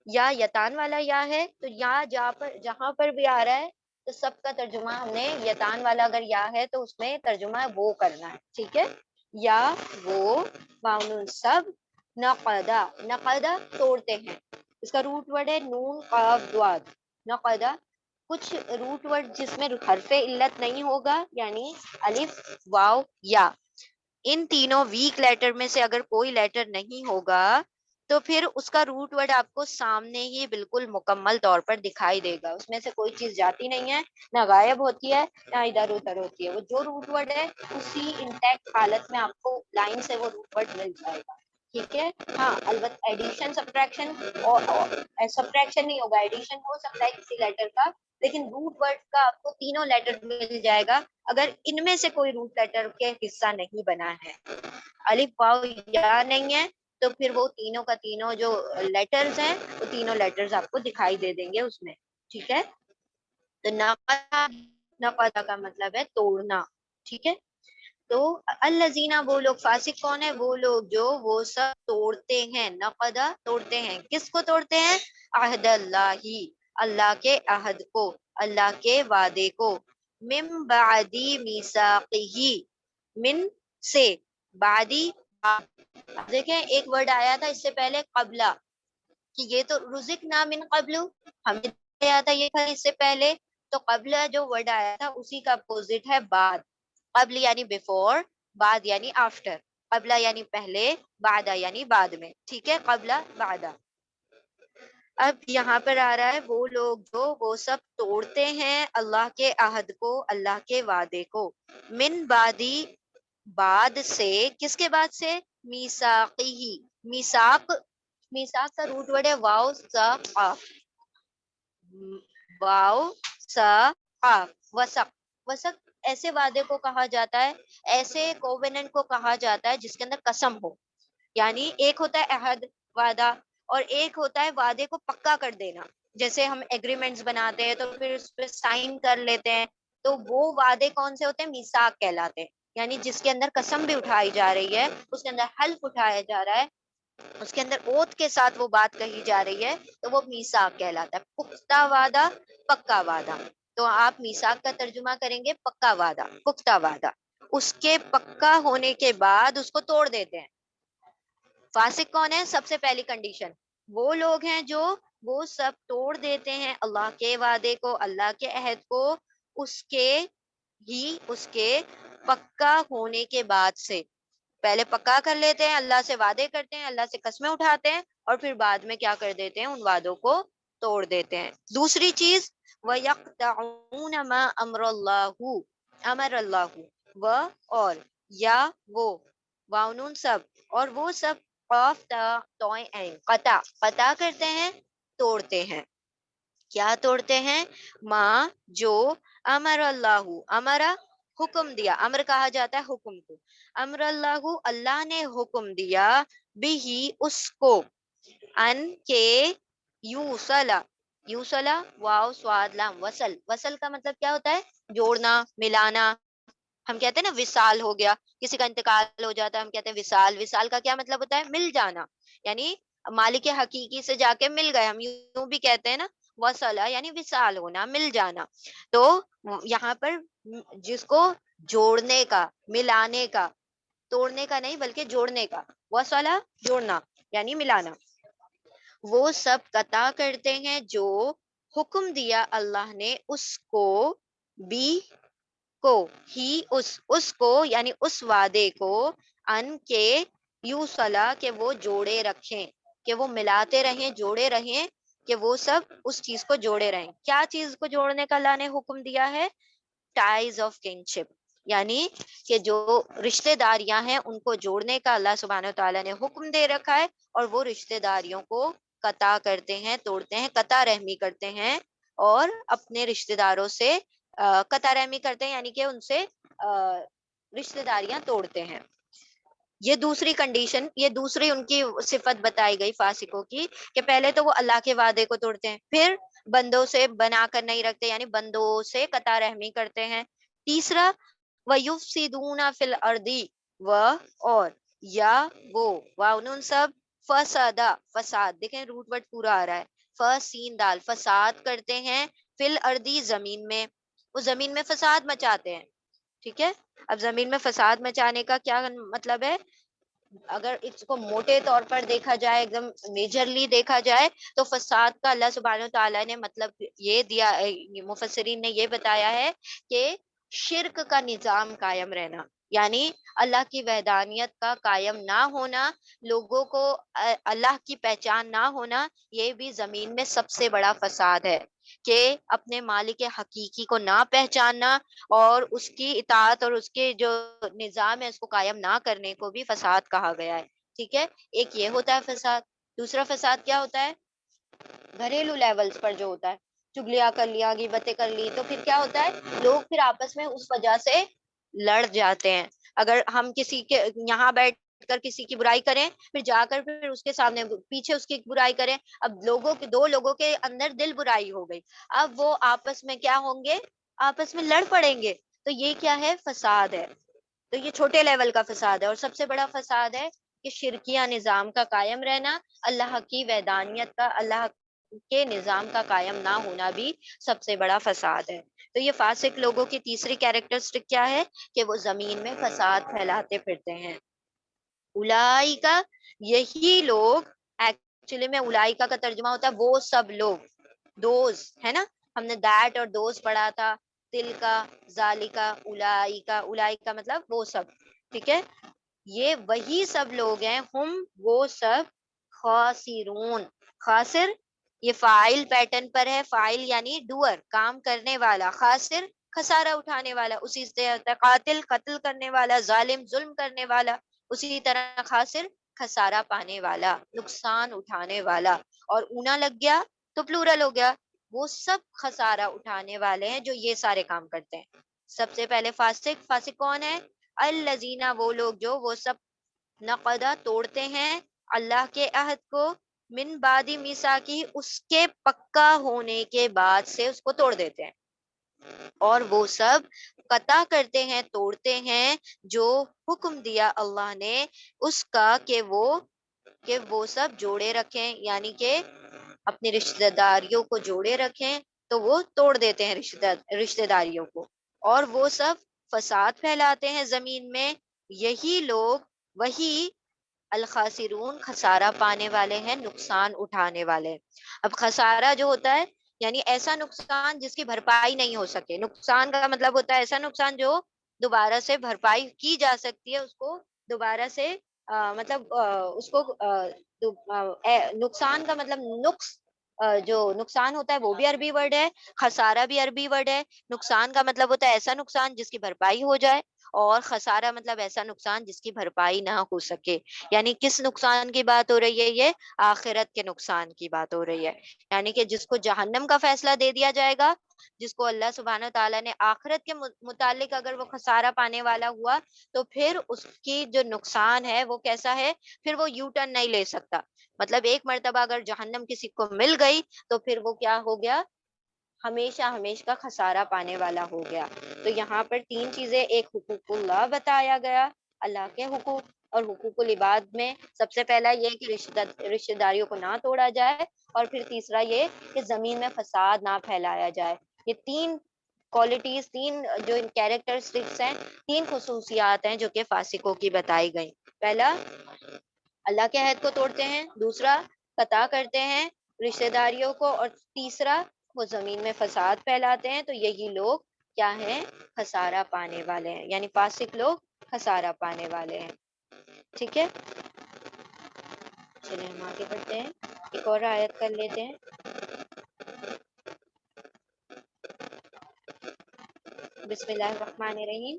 یا یتان والا یا ہے، تو یا جہاں پر بھی آ رہا ہے تو سب کا ترجمہ ہم نے، یتان والا اگر یا ہے تو اس میں ترجمہ وہ کرنا ہے۔ ٹھیک ہے، یا وہ واؤنون سب، نقدا، نقدا توڑتے ہیں، اس کا روٹ ورڈ ہے نون قاف دواد، نقدا کچھ روٹ ورڈ جس میں حرف علت نہیں ہوگا، یعنی الف واو یا، ان تینوں ویک لیٹر میں سے اگر کوئی لیٹر نہیں ہوگا تو پھر اس کا روٹ ورڈ آپ کو سامنے ہی بالکل مکمل طور پر دکھائی دے گا، اس میں سے کوئی چیز جاتی نہیں ہے، نہ غائب ہوتی ہے، نہ ادھر ادھر ہوتی ہے، وہ جو روٹ ورڈ ہے اسی انٹیکٹ حالت میں آپ کو لائن سے وہ روٹ ورڈ مل جائے گا، ٹھیک ہے. ہاں البتہ ایڈیشن سبٹریکشن اور سبٹریکشن نہیں ہوگا، ایڈیشن ہو سکتا ہے کسی لیٹر کا، لیکن روٹ ورڈ کا آپ کو تینوں لیٹر مل جائے گا اگر ان میں سے کوئی روٹ لیٹر کے حصہ نہیں بنا ہے. الف واو یا نہیں ہے تو پھر وہ تینوں کا تینوں جو لیٹرز ہیں وہ تینوں لیٹرز آپ کو دکھائی دے دیں گے اس میں، ٹھیک ہے. تو نقدہ کا مطلب ہے توڑنا، ٹھیک ہے. تو الذین وہ لوگ، فاسق کون ہے؟ وہ لوگ جو وہ سب توڑتے ہیں، نقدہ توڑتے ہیں، کس کو توڑتے ہیں؟ عہد اللہ، اللہ کے عہد کو، اللہ کے وعدے کو، من بعدی میثاقہ، من سے، بعدی، دیکھیں ایک ورڈ آیا تھا اس سے پہلے قبلہ، کہ یہ تو رزقنا من قبل، ہمیں آیا تھا یہ تھا اس سے پہلے، تو قبلہ جو ورڈ آیا تھا اسی کا اپوزٹ ہے بعد. قبل یعنی بیفور، بعد یعنی آفٹر، قبلہ یعنی پہلے، بعدہ یعنی بعد میں، ٹھیک ہے، قبلہ بعدہ. اب یہاں پر آ رہا ہے وہ لوگ جو وہ سب توڑتے ہیں اللہ کے عہد کو، اللہ کے وعدے کو، من بعدی، بعد سے، کس کے بعد سے؟ میثاقی، میثاق، میثاق کا روٹ ورڈ ہے واو سا قاف، واو سا قاف، وثق، وثق ایسے وعدے کو کہا جاتا ہے، ایسے کووننٹ کو کہا جاتا ہے جس کے اندر قسم ہو، یعنی ایک ہوتا ہے عہد، وعدہ، اور ایک ہوتا ہے وعدے کو پکا کر دینا، جیسے ہم ایگریمنٹس بناتے ہیں تو پھر اس پہ سائن کر لیتے ہیں، تو وہ وعدے کون سے ہوتے ہیں؟ میثاق کہلاتے ہیں، یعنی جس کے اندر قسم بھی اٹھائی جا رہی ہے، اس کے اندر حلف اٹھایا جا رہا ہے، اس کے اندر اوتھ کے ساتھ وہ بات کہی جا رہی ہے، تو وہ میثاق کہلاتا ہے، پختہ وعدہ، پکا وعدہ. تو آپ میثاق کا ترجمہ کریں گے پکا وعدہ، پختہ وعدہ، اس کے پکا ہونے کے بعد اس کو توڑ دیتے ہیں. فاسق کون ہے؟ سب سے پہلی کنڈیشن وہ لوگ ہیں جو وہ سب توڑ دیتے ہیں اللہ کے وعدے کو، اللہ کے عہد کو، اس کے پکا ہونے کے بعد سے. پہلے پکا کر لیتے ہیں، اللہ سے وعدے کرتے ہیں، اللہ سے قسمیں اٹھاتے ہیں، اور پھر بعد میں کیا کر دیتے ہیں؟ ان وعدوں کو توڑ دیتے ہیں. دوسری چیز وَيَقْطَعُونَ مَا أَمْرَ اللَّهُ، امر اللہ، و اور، یا وہ، واو نون سب، اور وہ سب قاف تا توئیں عین، قطع، قطع کرتے ہیں، توڑتے ہیں. کیا توڑتے ہیں؟ ماں جو، امر اللہ، امرا حکم دیا، امر کہا جاتا ہے حکم کو، امر اللہ اللہ نے حکم دیا، بھی اس کو، ان کے، یوصلا، یوصلا واو سواد لام وصل، وصل کا مطلب کیا ہوتا ہے؟ جوڑنا، ملانا. ہم کہتے ہیں نا وصال ہو گیا، کسی کا انتقال ہو جاتا ہے ہم کہتے ہیں وصال، وصال کا کیا مطلب ہوتا ہے؟ مل جانا، یعنی مالک حقیقی سے جا کے مل گئے، ہم یوں بھی کہتے ہیں نا وصلہ یعنی وصال ہونا، مل جانا. تو یہاں پر جس کو جوڑنے کا، ملانے کا، توڑنے کا نہیں بلکہ جوڑنے کا، وصلہ جوڑنا یعنی ملانا، وہ سب قطع کرتے ہیں جو حکم دیا اللہ نے اس کو، بھی کو، ہی اس کو یعنی اس وعدے کو، ان کے، یو صلاح کہ وہ جوڑے رکھیں، کہ وہ ملاتے رہیں، جوڑے رہیں، کہ وہ سب اس چیز کو جوڑے رہیں. کیا چیز کو جوڑنے کا اللہ نے حکم دیا ہے؟ ٹائز آف کنشپ، یعنی کہ جو رشتے داریاں ہیں ان کو جوڑنے کا اللہ سبحانہ و تعالیٰ نے حکم دے رکھا ہے، اور وہ رشتے داریوں کو قطع کرتے ہیں، توڑتے ہیں، قطع رحمی کرتے ہیں، اور اپنے رشتے داروں سے قطع رحمی کرتے ہیں، یعنی کہ ان سے رشتے داریاں توڑتے ہیں. یہ دوسری کنڈیشن، یہ دوسری ان کی صفت بتائی گئی فاسقوں کی، کہ پہلے تو وہ اللہ کے وعدے کو توڑتے ہیں، پھر بندوں سے بنا کر نہیں رکھتے، یعنی بندوں سے قطع رحمی کرتے ہیں. تیسرا وَيُفْسِدُونَ فِي الْأَرْضِ، اور، یا وہ، واو نون سب، فسادہ، فساد، دیکھیں روٹ ورڈ پورا آ رہا ہے، فسین دال، فساد کرتے ہیں، فی الارض زمین میں، وہ زمین میں فساد مچاتے ہیں. ٹھیک ہے، اب زمین میں فساد مچانے کا کیا مطلب ہے؟ اگر اس کو موٹے طور پر دیکھا جائے، ایک دم میجرلی دیکھا جائے، تو فساد کا اللہ سبحانہ تعالیٰ نے مطلب یہ دیا، مفسرین نے یہ بتایا ہے کہ شرک کا نظام قائم رہنا، یعنی اللہ کی وحدانیت کا قائم نہ ہونا، لوگوں کو اللہ کی پہچان نہ ہونا، یہ بھی زمین میں سب سے بڑا فساد ہے، کہ اپنے مالک حقیقی کو نہ پہچاننا اور اس کی اطاعت اور اس کے جو نظام ہے اس کو قائم نہ کرنے کو بھی فساد کہا گیا ہے، ٹھیک ہے۔ ایک یہ ہوتا ہے فساد۔ دوسرا فساد کیا ہوتا ہے؟ گھریلو لیولز پر جو ہوتا ہے، چگلیاں کر لیا، غیبتیں کر لی، تو پھر کیا ہوتا ہے، لوگ پھر آپس میں اس وجہ سے لڑ جاتے ہیں۔ اگر ہم کسی کے یہاں بیٹھ کر کسی کی برائی کریں، پھر جا کر پھر اس کے سامنے پیچھے اس کی برائی کریں، اب لوگوں کے دو لوگوں کے اندر دل برائی ہو گئی، اب وہ آپس میں کیا ہوں گے، آپس میں لڑ پڑیں گے، تو یہ کیا ہے، فساد ہے۔ تو یہ چھوٹے لیول کا فساد ہے، اور سب سے بڑا فساد ہے کہ شرکیہ نظام کا قائم رہنا، اللہ کی وحدانیت کا، اللہ کے نظام کا قائم نہ ہونا بھی سب سے بڑا فساد ہے۔ تو یہ فاسق لوگوں کی تیسری کیریکٹرسٹک کیا ہے، کہ وہ زمین میں فساد پھیلاتے پھرتے ہیں۔ اولائکا، یہی لوگ، ایکچولی میں اولائکا کا ترجمہ ہوتا ہے وہ سب لوگ، دوز ہے نا، ہم نے دیٹ اور دوز پڑھا تھا، تل کا، ذالکا، اولائکا، اولائکا مطلب وہ سب، ٹھیک ہے، یہ وہی سب لوگ ہیں، ہم وہ سب، خاسرون، خاسر یہ فاعل پیٹرن پر ہے، فاعل یعنی ڈوئر، کام کرنے والا، خاسر خسارہ اٹھانے والا، اسی سے ہوتا ہے قاتل، قتل کرنے والا، ظالم ظلم کرنے والا، اسی طرح خاسر خسارہ پانے والا، نقصان اٹھانے والا، اور اونا لگ گیا تو پلورل ہو گیا، وہ سب خسارہ اٹھانے والے ہیں جو یہ سارے کام کرتے ہیں۔ سب سے پہلے فاسق، فاسق کون ہے، الذین، وہ لوگ جو وہ سب نقدہ توڑتے ہیں اللہ کے عہد کو، من بعد میثاقہ، اس کے پکا ہونے کے بعد سے اس کو توڑ دیتے ہیں، اور وہ سب قطع کرتے ہیں، توڑتے ہیں جو حکم دیا اللہ نے اس کا، کہ وہ سب جوڑے رکھیں، یعنی کہ اپنی رشتہ داریوں کو جوڑے رکھیں، تو وہ توڑ دیتے ہیں رشتہ داریوں کو، اور وہ سب فساد پھیلاتے ہیں زمین میں، یہی لوگ وہی الخاسرون، خسارہ پانے والے ہیں، نقصان اٹھانے والے۔ اب خسارہ جو ہوتا ہے یعنی ایسا نقصان جس کی بھرپائی نہیں ہو سکے، نقصان کا مطلب ہوتا ہے ایسا نقصان جو دوبارہ سے بھرپائی کی جا سکتی ہے، اس کو دوبارہ سے مطلب اس کو نقصان کا مطلب نقص، جو نقصان ہوتا ہے وہ بھی عربی ورڈ ہے، خسارہ بھی عربی ورڈ ہے۔ نقصان کا مطلب ہوتا ہے ایسا نقصان جس کی بھرپائی ہو جائے، اور خسارہ مطلب ایسا نقصان جس کی بھرپائی نہ ہو سکے۔ یعنی کس نقصان کی بات ہو رہی ہے، یہ آخرت کے نقصان کی بات ہو رہی ہے، یعنی کہ جس کو جہنم کا فیصلہ دے دیا جائے گا، جس کو اللہ سبحانہ تعالیٰ نے آخرت کے متعلق اگر وہ خسارہ پانے والا ہوا، تو پھر اس کی جو نقصان ہے وہ کیسا ہے، پھر وہ یو ٹرن نہیں لے سکتا، مطلب ایک مرتبہ اگر جہنم کسی کو مل گئی تو پھر وہ کیا ہو گیا، ہمیشہ ہمیشہ کا خسارہ پانے والا ہو گیا۔ تو یہاں پر تین چیزیں، ایک حقوق اللہ بتایا گیا، اللہ کے حقوق، اور حقوق العباد میں سب سے پہلا یہ کہ رشتہ داریوں کو نہ توڑا جائے، اور پھر تیسرا یہ کہ زمین میں فساد نہ پھیلایا جائے۔ یہ تین کوالٹیز، تین جو کیریکٹرسٹکس ہیں، تین خصوصیات ہیں جو کہ فاسقوں کی بتائی گئی۔ پہلا، اللہ کے عہد کو توڑتے ہیں، دوسرا قطع کرتے ہیں رشتہ داریوں کو، اور تیسرا وہ زمین میں فساد پھیلاتے ہیں، تو یہی لوگ کیا ہیں، خسارہ پانے والے ہیں، یعنی فاسق لوگ خسارہ پانے والے ہیں، ٹھیک ہے۔ چلیں ہم آگے بڑھتے ہیں، ایک اور آیت کر لیتے ہیں۔ بسم اللہ الرحمن الرحیم۔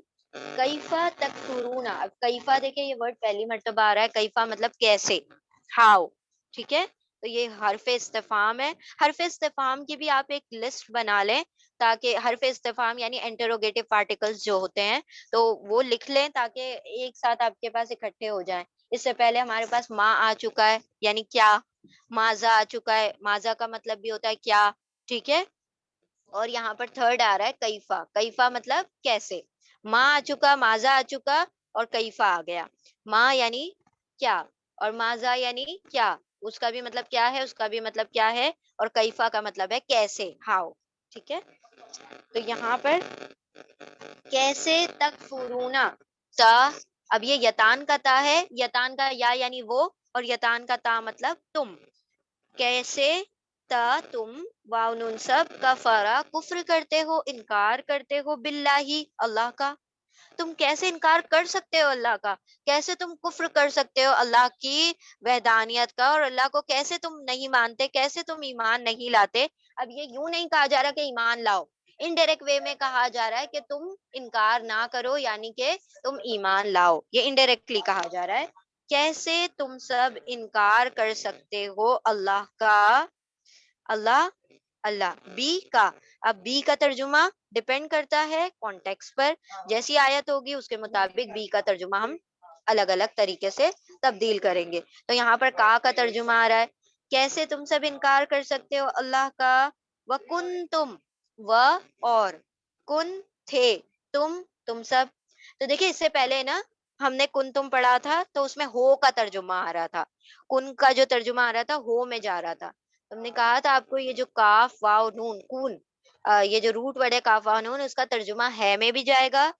کیفا تکفرون، اب کیفا دیکھیں یہ ورڈ پہلی مرتبہ آ رہا ہے، کیفا مطلب کیسے، ہاؤ، ٹھیک ہے، تو یہ حرف استفہام ہے۔ حرف استفہام کی بھی آپ ایک لسٹ بنا لیں، تاکہ حرف استفہام یعنی انٹروگیٹو پارٹیکلز جو ہوتے ہیں تو وہ لکھ لیں، تاکہ ایک ساتھ آپ کے پاس اکٹھے ہو جائیں۔ اس سے پہلے ہمارے پاس ما آ چکا ہے، یعنی کیا، ماذا آ چکا ہے، ماذا کا مطلب بھی ہوتا ہے کیا، ٹھیک ہے، اور یہاں پر تھرڈ آ رہا ہے کیفا، کیفا مطلب کیسے، ماں آ چکا، ماذا آ چکا، اور کیفا آ گیا۔ ماں یعنی کیا، اور ماذا یعنی کیا، اس کا بھی مطلب کیا ہے، اس کا بھی مطلب کیا ہے، اور کیفا کا مطلب ہے کیسے، ہاؤ، ٹھیک ہے۔ تو یہاں پر کیسے تکفرونا، تا اب یہ یتان کا تا ہے، یتان کا یا یعنی وہ، اور یتان کا تا مطلب تم. کیسے تا تم واو نون سب کفرا کفر کرتے ہو، انکار کرتے ہو، باللہ اللہ کا. تم کیسے انکار کر سکتے ہو اللہ کا، کیسے تم کفر کر سکتے ہو اللہ کی وحدانیت کا، اور اللہ کو کیسے تم نہیں مانتے، کیسے تم ایمان نہیں لاتے. اب یہ یوں نہیں کہا جا رہا کہ ایمان لاؤ، انڈائریکٹ وے میں کہا جا رہا ہے کہ تم انکار نہ کرو، یعنی کہ تم ایمان لاؤ. یہ انڈائریکٹلی کہا جا رہا ہے. کیسے تم سب انکار کر سکتے ہو اللہ کا. اللہ اللہ بی کا. اب بی کا ترجمہ ڈپینڈ کرتا ہے کانٹیکس پر، جیسی آیت ہوگی اس کے مطابق بی کا ترجمہ ہم الگ الگ طریقے سے تبدیل کریں گے. تو یہاں پر کا ترجمہ آ رہا ہے کیسے تم سب انکار کر سکتے ہو اللہ کا. وَكُنْتُمْ اور کن تھے تم سب. تو دیکھیں اس سے پہلے نا ہم نے کن تم پڑھا تھا تو اس میں ہو کا ترجمہ آ رہا تھا، کن کا جو ترجمہ آ رہا تھا ہو میں جا رہا تھا. تم نے کہا تھا آپ کو یہ جو کاف واو نون کون، یہ جو روٹ ورڈ ہے کاف واو نون، اس کا ترجمہ ہے میں بھی جائے گا،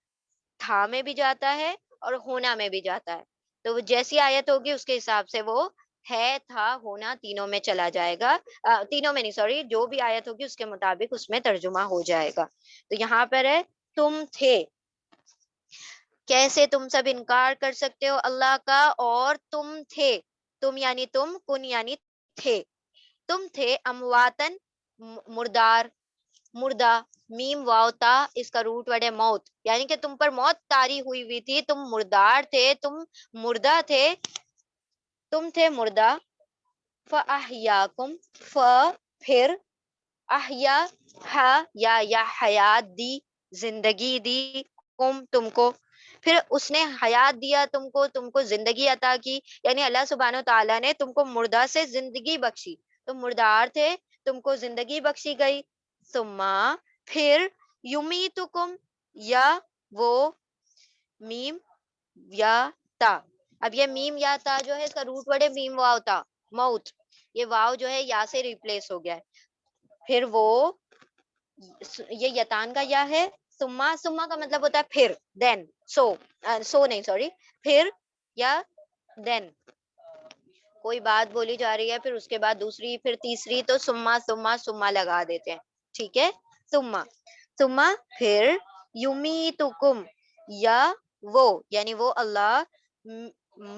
تھا میں بھی جاتا ہے، اور ہونا میں بھی جاتا ہے. تو وہ جیسی آیت ہوگی اس کے حساب سے وہ ہے تھا ہونا تینوں میں چلا جائے گا. تینوں میں نہیں سوری، جو بھی آیت ہوگی اس کے مطابق اس میں ترجمہ ہو جائے گا. تو یہاں پر ہے تم تھے. کیسے تم سب انکار کر سکتے ہو اللہ کا، اور تم تھے. تم یعنی تم، کن یعنی تھے. تم تھے امواتن مردار، مردہ. میم واو تا اس کا روٹ ورڈ ہے موت، یعنی کہ تم پر موت طاری ہوئی تھی، تم مردار تھے، تم مردہ تھے، تم تھے مردہ. فاحیاکم پھر احیا یا حیات دی، زندگی دی، تم کو. پھر اس نے حیات دیا تم کو زندگی عطا کی، یعنی اللہ سبحانہ و تعالیٰ نے تم کو مردہ سے زندگی بخشی. تم مردار تھے، تم کو زندگی بخشی گئی. ثم پھر یمیتکم یا وہ میم یا تا. اب یہ میم یا تا جو ہے اس کا روٹ ورڈ ہے میم واو تا موت. یہ واو جو ہے یا سے ریپلیس ہو گیا ہے. پھر وہ یہ یتان کا یا ہے. سما کا مطلب ہوتا ہے پھر، دین، سو نہیں سوری، پھر یا دین. کوئی بات بولی جا رہی ہے پھر اس کے بعد دوسری پھر تیسری، تو سما لگا دیتے ہیں. ٹھیک ہے. سما پھر یمیتکم یا وہ یعنی وہ اللہ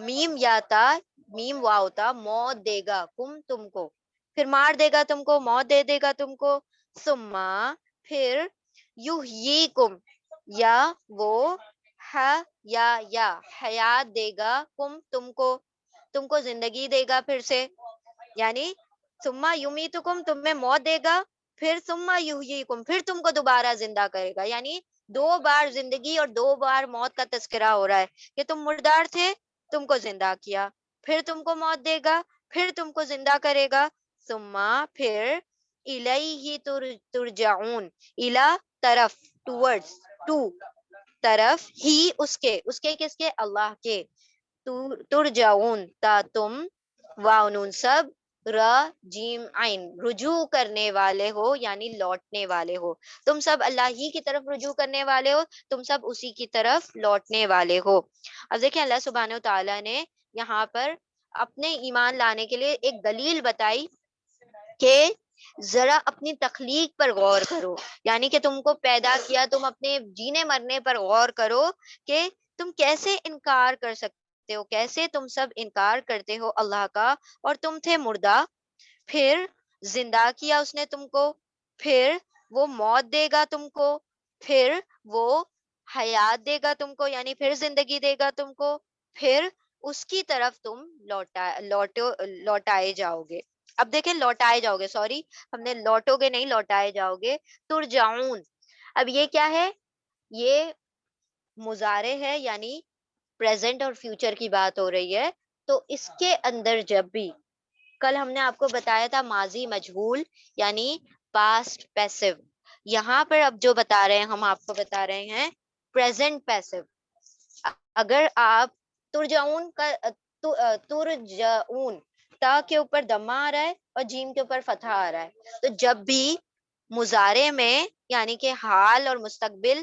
میم یا تا میم واو تا موت دے گا تم کو، پھر مار دے گا تم کو، موت دے دے گا تم کو. سما پھر یحییکم یا وہ یا حیات دے گا تم کو زندگی دے گا پھر سے. یعنی ثم یمیتکم تمہیں موت دے گا، پھر ثم یحییکم پھر تم کو دوبارہ زندہ کرے گا. یعنی دو بار زندگی اور دو بار موت کا تذکرہ ہو رہا ہے کہ تم مردار تھے، تم کو زندہ کیا، پھر تم کو موت دے گا، پھر تم کو زندہ کرے گا. ثم پھر الیہ ترجعون، الی طرف، ٹورڈز، ٹو طرف، ہی اس کے کس کے، اللہ کے. ترجعون تا تم واو نون سب جیم عین رجوع کرنے والے ہو، یعنی لوٹنے والے ہو. تم سب اللہ ہی کی طرف رجوع کرنے والے ہو، تم سب اسی کی طرف لوٹنے والے ہو. اب دیکھیں اللہ سبحانہ و تعالیٰ نے یہاں پر اپنے ایمان لانے کے لیے ایک دلیل بتائی کہ ذرا اپنی تخلیق پر غور کرو، یعنی کہ تم کو پیدا کیا، تم اپنے جینے مرنے پر غور کرو کہ تم کیسے انکار کر سکتے ہو، کیسے تم سب انکار کرتے ہو اللہ کا، اور تم تھے مردہ، پھر زندہ کیا اس نے تم کو، پھر وہ موت دے گا تم کو، پھر وہ حیات دے گا تم کو، یعنی پھر زندگی دے گا تم کو، پھر اس کی طرف تم لوٹائے جاؤ گے. اب دیکھیں لوٹائے جاؤ گے، سوری ہم نے لوٹو گے نہیں، لوٹائے جاؤ گے. ترجعون اب یہ کیا ہے، یہ مضارع ہے، یعنی پریزنٹ اور فیوچر کی بات ہو رہی ہے. تو اس کے اندر جب بھی کل ہم نے آپ کو بتایا تھا ماضی مجہول یعنی پاسٹ پیسو، یہاں پر اب جو بتا رہے ہیں ہم آپ کو بتا رہے ہیں پریزنٹ پیسو. اگر آپ ترجعون کا ترجعون تا کے اوپر دمہ آ رہا ہے اور جیم کے اوپر فتحہ آ رہا ہے، تو جب بھی مضارع میں یعنی کہ حال اور مستقبل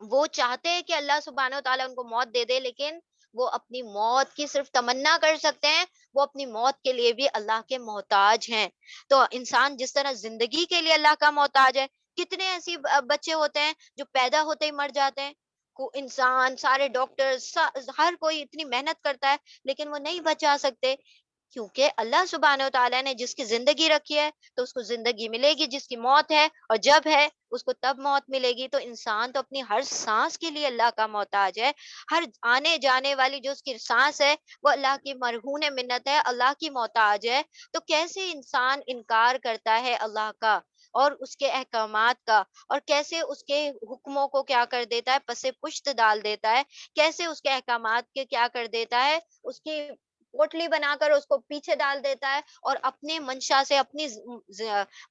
وہ چاہتے ہیں کہ اللہ سبحانہ و تعالیٰ ان کو موت دے دے، لیکن وہ اپنی موت کی صرف تمنا کر سکتے ہیں، وہ اپنی موت کے لیے بھی اللہ کے محتاج ہیں۔ تو انسان جس طرح زندگی کے لیے اللہ کا محتاج ہے، کتنے ایسی بچے ہوتے ہیں جو پیدا ہوتے ہی مر جاتے ہیں۔ انسان، سارے ڈاکٹر، ہر کوئی اتنی محنت کرتا ہے لیکن وہ نہیں بچا سکتے، کیونکہ اللہ سبحانہ و تعالیٰ نے جس کی زندگی رکھی ہے تو اس کو زندگی ملے گی، جس کی موت ہے اور جب ہے اس کو تب موت ملے گی۔ تو انسان تو اپنی ہر سانس کے لیے اللہ کا محتاج ہے، ہر آنے جانے والی جو اس کی سانس ہے وہ اللہ کی مرہون منت ہے، اللہ کی محتاج ہے۔ تو کیسے انسان انکار کرتا ہے اللہ کا اور اس کے احکامات کا، اور کیسے اس کے حکموں کو کیا کر دیتا ہے، پس پشت ڈال دیتا ہے، کیسے اس کے احکامات کے کیا کر دیتا ہے، اس کی پوٹلی بنا کر اس کو پیچھے ڈال دیتا ہے، اور اپنے منشا سے اپنی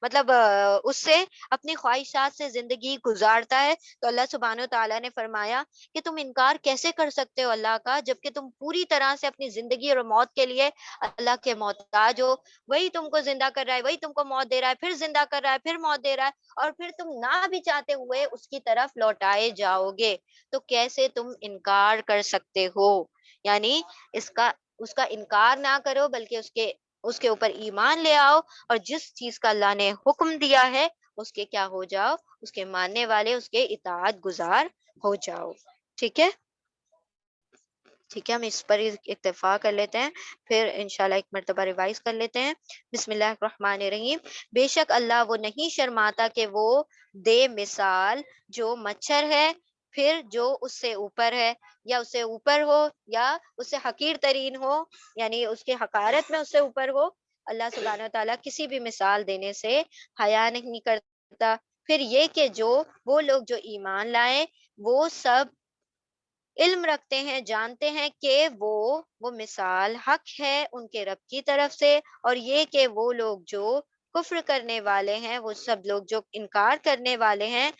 مطلب اس سے اپنی خواہشات سے زندگی گزارتا ہے۔ تو اللہ سبحانہ و تعالیٰ نے فرمایا کہ تم انکار کیسے کر سکتے ہو اللہ کا، جبکہ تم پوری طرح سے اپنی زندگی اور موت کے لیے اللہ کے محتاج ہو۔ وہی تم کو زندہ کر رہا ہے، وہی تم کو موت دے رہا ہے، پھر زندہ کر رہا ہے، پھر موت دے رہا ہے، اور پھر تم نہ بھی چاہتے ہوئے اس کی طرف لوٹائے جاؤ گے۔ تو کیسے تم انکار کر سکتے ہو؟ یعنی اس کا اس کا انکار نہ کرو، بلکہ اس کے اوپر ایمان لے آؤ، اور جس چیز کا اللہ نے حکم دیا ہے اس کے کیا ہو جاؤ، اس کے ماننے والے، اس کے اطاعت گزار ہو جاؤ۔ ٹھیک ہے؟ ٹھیک ہے، ہم اس پر اکتفا کر لیتے ہیں، پھر انشاءاللہ ایک مرتبہ ریوائز کر لیتے ہیں۔ بسم اللہ الرحمن الرحیم۔ بے شک اللہ وہ نہیں شرماتا کہ وہ دے مثال جو مچھر ہے، پھر جو اس سے اوپر ہے، یا اس سے اوپر ہو یا اس سے حقیر ترین ہو، یعنی اس کے حقارت میں اس سے اوپر ہو۔ اللہ سبحانہ و تعالیٰ کسی بھی مثال دینے سے حیا نہیں کرتا۔ پھر یہ کہ جو وہ لوگ جو ایمان لائے وہ سب علم رکھتے ہیں، جانتے ہیں کہ وہ مثال حق ہے ان کے رب کی طرف سے، اور یہ کہ وہ لوگ جو کفر کرنے والے ہیں، وہ سب لوگ جو انکار کرنے والے ہیں،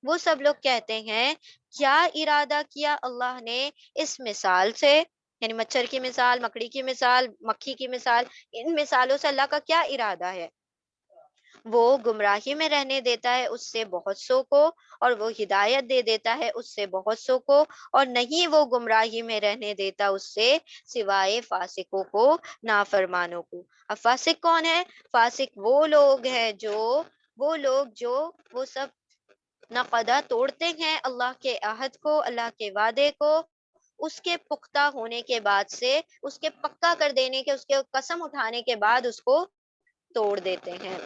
وہ سب لوگ کہتے ہیں کیا ارادہ کیا اللہ نے اس مثال سے، یعنی مچھر کی مثال، مکڑی کی مثال، مکھی کی مثال، ان مثالوں سے اللہ کا کیا ارادہ ہے؟ وہ گمراہی میں رہنے دیتا ہے اس سے بہت سو کو، اور وہ ہدایت دے دیتا ہے اس سے بہت سو کو، اور نہیں وہ گمراہی میں رہنے دیتا اس سے سوائے فاسقوں کو، نافرمانوں کو۔ اب فاسق کون ہے؟ فاسق وہ لوگ جو وہ سب نقدہ توڑتے ہیں اللہ کے عہد کو، اللہ کے وعدے کو، اس کے پختہ ہونے کے بعد سے، اس کے پکا کر دینے کے، اس کے قسم اٹھانے کے بعد اس کو توڑ دیتے ہیں،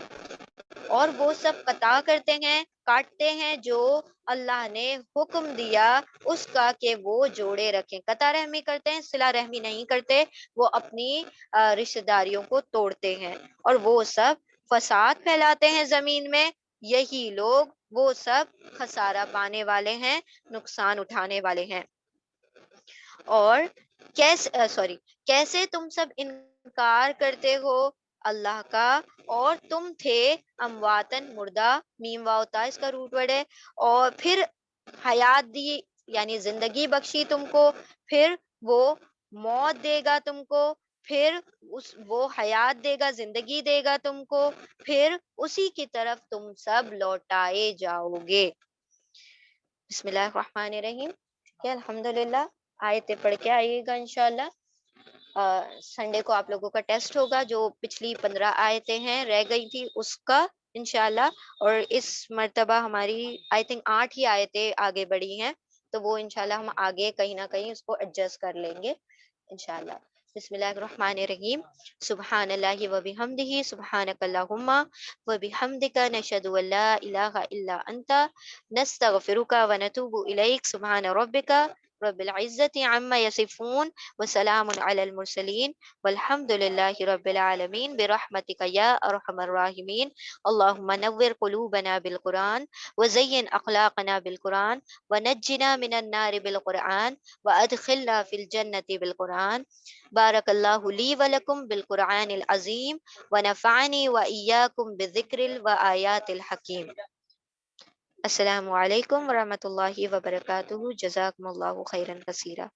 اور وہ سب قطع کرتے ہیں، کاٹتے ہیں جو اللہ نے حکم دیا اس کا کہ وہ جوڑے رکھیں۔ قطع رحمی کرتے ہیں، صلہ رحمی نہیں کرتے، وہ اپنی رشتہ داریوں کو توڑتے ہیں، اور وہ سب فساد پھیلاتے ہیں زمین میں۔ یہی لوگ وہ سب خسارہ پانے والے ہیں، نقصان اٹھانے والے ہیں۔ اور کیسے تم سب انکار کرتے ہو اللہ کا، اور تم تھے امواتن مردہ، میم واؤ تا اس کا روٹ ورڈ ہے، اور پھر حیات دی یعنی زندگی بخشی تم کو، پھر وہ موت دے گا تم کو، پھر وہ حیات دے گا، زندگی دے گا تم کو، پھر اسی کی طرف تم سب لوٹائے جاؤ گے۔ بسم اللہ الرحمن الرحیم۔ ٹھیک ہے، الحمدللہ آیتیں پڑھ کے آئیے گا انشاءاللہ۔ سنڈے کو آپ لوگوں کا ٹیسٹ ہوگا، جو پچھلی 15 آیتیں ہیں رہ گئی تھی اس کا انشاءاللہ، اور اس مرتبہ ہماری آئی تھنک 8 ہی آیتیں آگے بڑھی ہیں، تو وہ انشاءاللہ ہم آگے کہیں نہ کہیں اس کو ایڈجسٹ کر لیں گے انشاءاللہ۔ بسم اللہ الرحمن الرحیم۔ سبحان اللہ و بحمدہ، سبحانک اللہم و بحمدک، نشہد ان لا الہ الا انت، نستغفرک و نتوب الیک۔ سبحان ربک رب العزت عما یصفون، وسلام علی المرسلین، والحمد للہ رب العالمین، برحمتک یا ارحم الراحمین۔ اللہم نور قلوبنا بالقرآن، وزین اخلاقنا بالقرآن، ونجنا من النار بالقرآن، وادخلنا فی الجنة بالقرآن۔ بارک اللہ لی ولکم بالقرآن العظیم، ونفعنی وإیاکم بذکر وآیات الحکیم۔ السلام علیکم ورحمۃ اللہ وبرکاتہ، جزاکم اللہ خیرا کثیرا۔